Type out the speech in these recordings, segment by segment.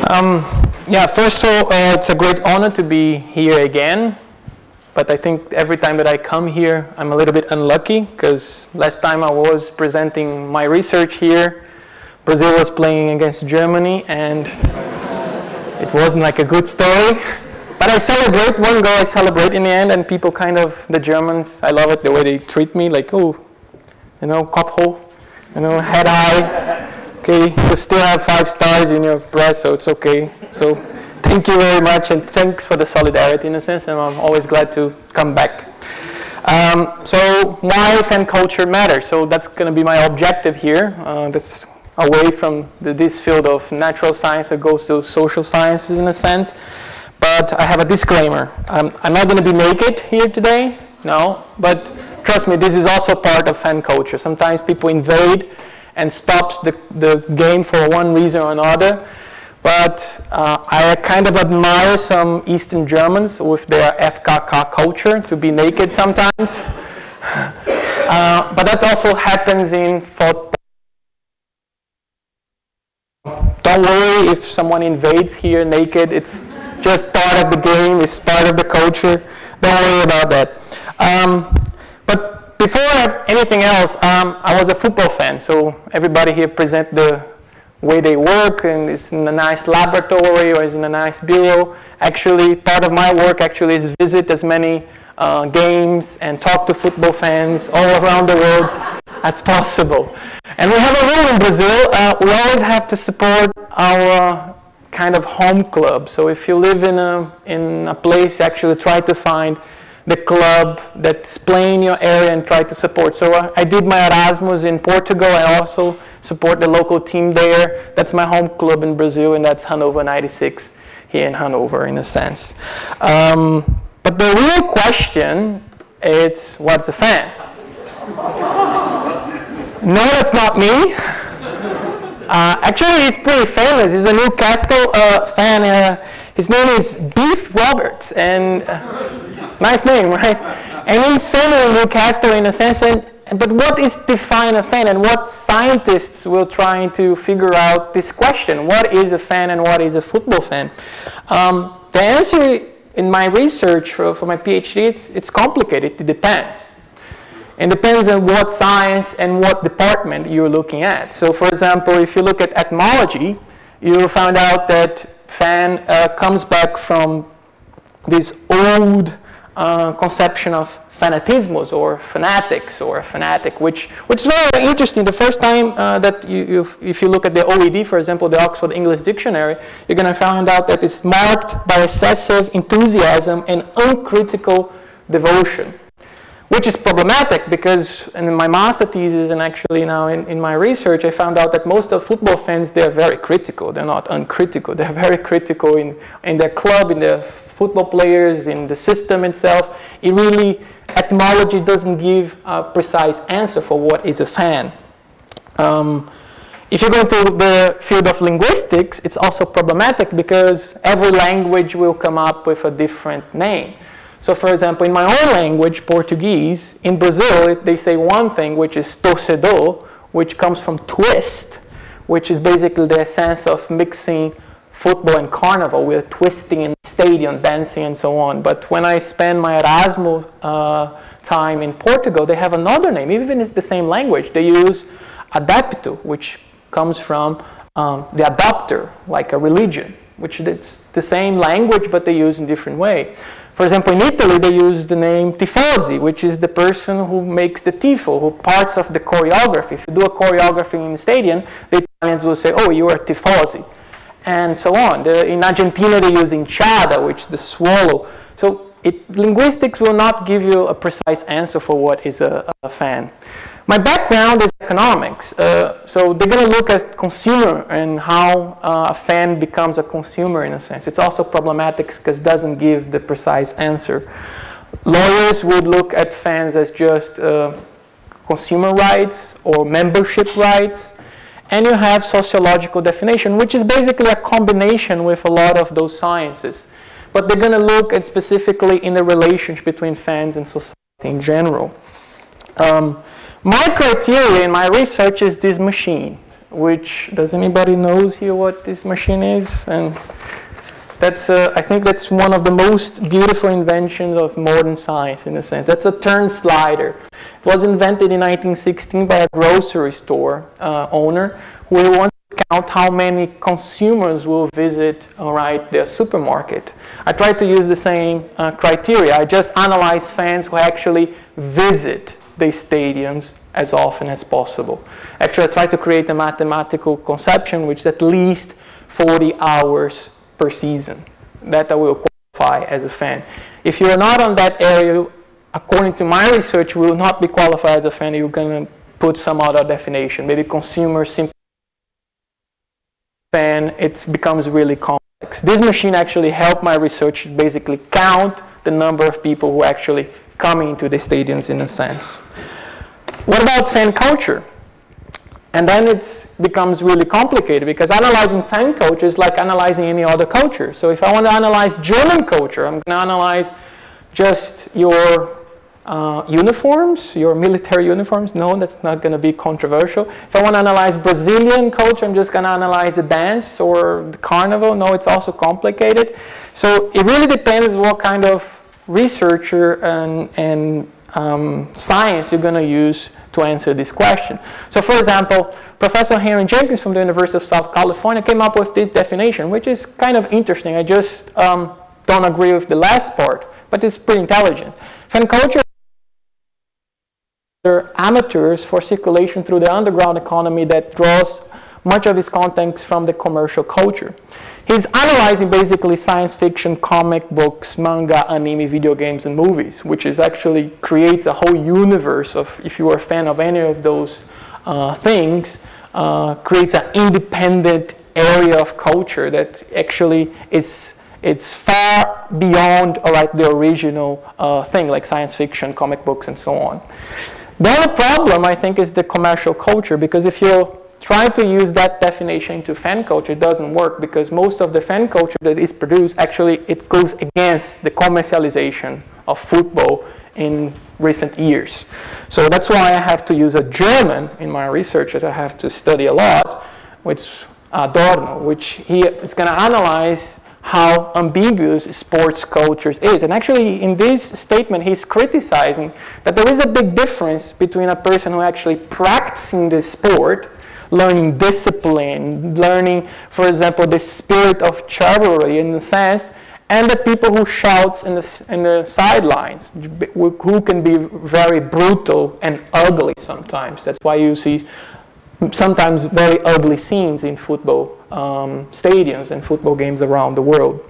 Yeah, first of all, it's a great honor to be here again. But I think every time that I come here, I'm a little bit unlucky because last time I was presenting my research here, Brazil was playing against Germany, and it wasn't like a good story. But I celebrate, one goal I celebrate in the end, and people kind of, the Germans, I love it, the way they treat me, like, oh, you know, Kopfhol, you know, head high. Okay, you still have 5 stars in your breast, so it's okay. So thank you very much, and thanks for the solidarity in a sense, and I'm always glad to come back. So why fan culture matters? So that's going to be my objective here. That's away from this field of natural science that goes to social sciences in a sense. But I have a disclaimer. I'm not going to be naked here today, no, but trust me, this is also part of fan culture. Sometimes people invade and stops the game for one reason or another. But I kind of admire some Eastern Germans with their FKK culture to be naked sometimes. But that also happens in football. Don't worry if someone invades here naked. It's just part of the game. It's part of the culture. Don't worry about that. But before I have anything else, I was a football fan. So everybody here present the way they work, and it's in a nice laboratory or is in a nice bureau. Actually, part of my work actually is visit as many games and talk to football fans all around the world as possible. And we have a rule in Brazil. We always have to support our kind of home club. So if you live in a place, you actually try to find the club that's playing in your area and try to support. So I did my Erasmus in Portugal. I also support the local team there. That's my home club in Brazil, and that's Hanover 96 here in Hanover, in a sense. But the real question is, what's a fan? No, that's not me. Actually, he's pretty famous. He's a Newcastle fan. His name is Beef Roberts, and nice name, right? And he's famous in Newcastle in a sense. But what is define a fan, and what scientists will try to figure out this question? What is a fan and what is a football fan? The answer in my research for my PhD, it's complicated. It depends. It depends on what science and what department you're looking at. So for example, if you look at etymology, you'll find out that fan comes back from this old conception of fanatismos or fanatics or fanatic, which is very interesting. The first time that if you look at the OED, for example, the Oxford English Dictionary, you're going to find out that it's marked by excessive enthusiasm and uncritical devotion, which is problematic because in my master thesis and actually now in my research, I found out that most of football fans, they're very critical. They're not uncritical. They're very critical in their club, in their football players, in the system itself. It really, etymology doesn't give a precise answer for what is a fan. If you go to the field of linguistics, it's also problematic because every language will come up with a different name. So for example, in my own language, Portuguese, in Brazil, they say one thing, which is torcedor, which comes from twist, which is basically the essence of mixing football and carnival. We're twisting in the stadium, dancing and so on. But when I spend my Erasmus time in Portugal, they have another name. Even if it's the same language, they use adapto, which comes from the adopter, like a religion, which is the same language, but they use in different way. For example, in Italy, they use the name tifosi, which is the person who makes the tifo, who parts of the choreography. If you do a choreography in the stadium, the Italians will say, oh, you are tifosi, and so on. In Argentina, they use hinchada, which is the swallow. So linguistics will not give you a precise answer for what is a fan. My background is economics, so they're going to look at consumer and how a fan becomes a consumer in a sense. It's also problematic because it doesn't give the precise answer. Lawyers would look at fans as just consumer rights or membership rights, and you have sociological definition, which is basically a combination with a lot of those sciences. But they're going to look at specifically in the relationship between fans and society in general. My criteria in my research is this machine. which, does anybody knows here what this machine is? And that's, I think that's one of the most beautiful inventions of modern science, in a sense. That's a turn slider. It was invented in 1916 by a grocery store owner who wanted to count how many consumers will visit, their supermarket. I tried to use the same criteria. I just analyze fans who actually visit the stadiums as often as possible. Actually, I tried to create a mathematical conception which is at least 40 hours per season that I will qualify as a fan. If you are not on that area, according to my research, you will not be qualified as a fan. You're going to put some other definition. Maybe consumer, simple fan, it becomes really complex. This machine actually helped my research to basically count the number of people who actually come into the stadiums, in a sense. What about fan culture? And then it becomes really complicated, because analyzing fan culture is like analyzing any other culture. So if I want to analyze German culture, I'm going to analyze just your uniforms, your military uniforms. No, that's not going to be controversial. If I want to analyze Brazilian culture, I'm just going to analyze the dance or the carnival. No, it's also complicated. So it really depends what kind of researcher and science you're going to use to answer this question. So for example, Professor Henry Jenkins from the University of South California came up with this definition, which is kind of interesting. I just don't agree with the last part, but it's pretty intelligent. Fan culture are amateurs for circulation through the underground economy that draws much of its contents from the commercial culture. He's analyzing basically science fiction, comic books, manga, anime, video games, and movies, which is actually creates a whole universe of, if you are a fan of any of those things, creates an independent area of culture that actually it's far beyond the original thing, like science fiction, comic books, and so on. The only problem, I think, is the commercial culture, because if you try to use that definition into fan culture, it doesn't work, because most of the fan culture that is produced, actually, it goes against the commercialization of football in recent years. So that's why I have to use a German in my research that I have to study a lot, which Adorno, which he is going to analyze how ambiguous sports cultures is. And actually, in this statement, he's criticizing that there is a big difference between a person who actually practicing the sport, learning discipline, learning, for example, the spirit of chivalry in a sense, and the people who shouts in the sidelines, who can be very brutal and ugly sometimes. That's why you see sometimes very ugly scenes in football stadiums and football games around the world.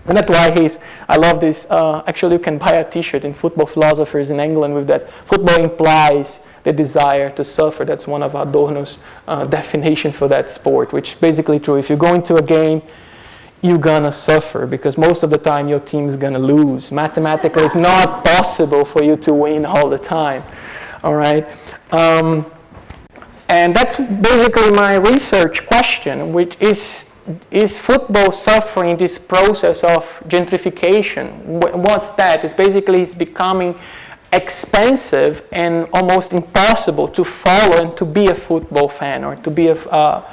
And that's why I love this, actually you can buy a t-shirt in Football Philosophers in England with that, football implies the desire to suffer. That's one of Adorno's definition for that sport, which is basically true. If you go into a game, you're gonna suffer, because most of the time your team is gonna lose. Mathematically, it's not possible for you to win all the time, all right? And that's basically my research question, which is football suffering this process of gentrification? What's that? It's basically it's becoming expensive and almost impossible to follow and to be a football fan or to be a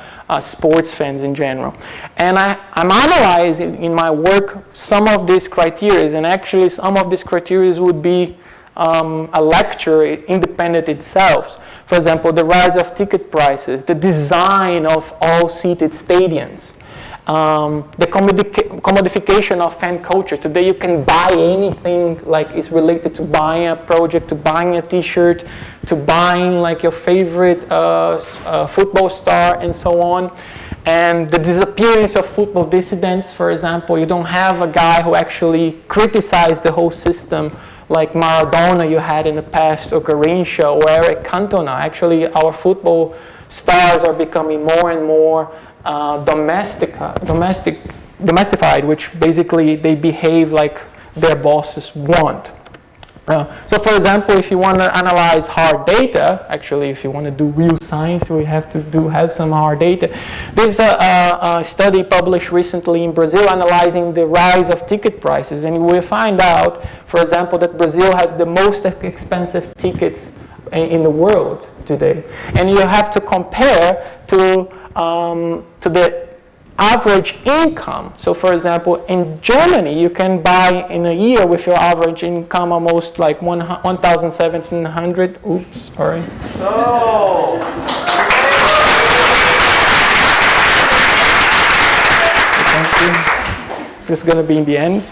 sports fans in general. And I'm analyzing in my work some of these criteria, and actually some of these criteria would be a lecture independent itself. For example, the rise of ticket prices, the design of all-seated stadiums, the commodification of fan culture. Today you can buy anything, like is related to buying a project, to buying a t-shirt, to buying like your favorite football star and so on. And the disappearance of football dissidents, for example. You don't have a guy who actually criticized the whole system like Maradona you had in the past, or Garrincha, or Eric Cantona. Actually, our football stars are becoming more and more domestified, which basically they behave like their bosses want. So for example, if you want to analyze hard data, actually if you want to do real science, we have to have some hard data. There's a study published recently in Brazil analyzing the rise of ticket prices, and we will find out, for example, that Brazil has the most expensive tickets in the world today. And you have to compare to the average income. So for example, in Germany, you can buy in a year with your average income almost like 1,700. Oops, sorry. So. This is going to be in the end.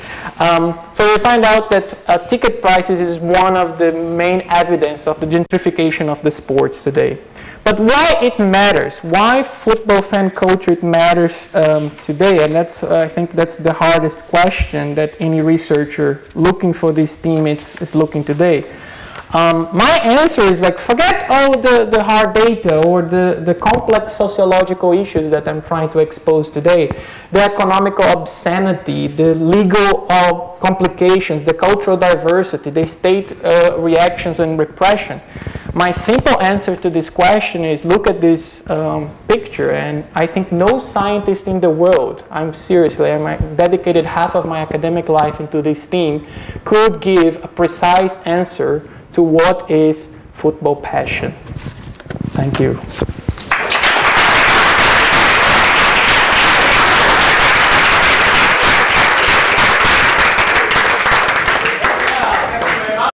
So we find out that ticket prices is one of the main evidence of the gentrification of the sports today. But why it matters? Why football fan culture it matters today? And that's, I think that's the hardest question that any researcher looking for this theme is looking today. My answer is like, forget all the hard data or the complex sociological issues that I'm trying to expose today. The economical obscenity, the legal complications, the cultural diversity, the state reactions and repression. My simple answer to this question is look at this picture, and I think no scientist in the world, I dedicated half of my academic life into this theme, could give a precise answer to what is football passion. Thank you.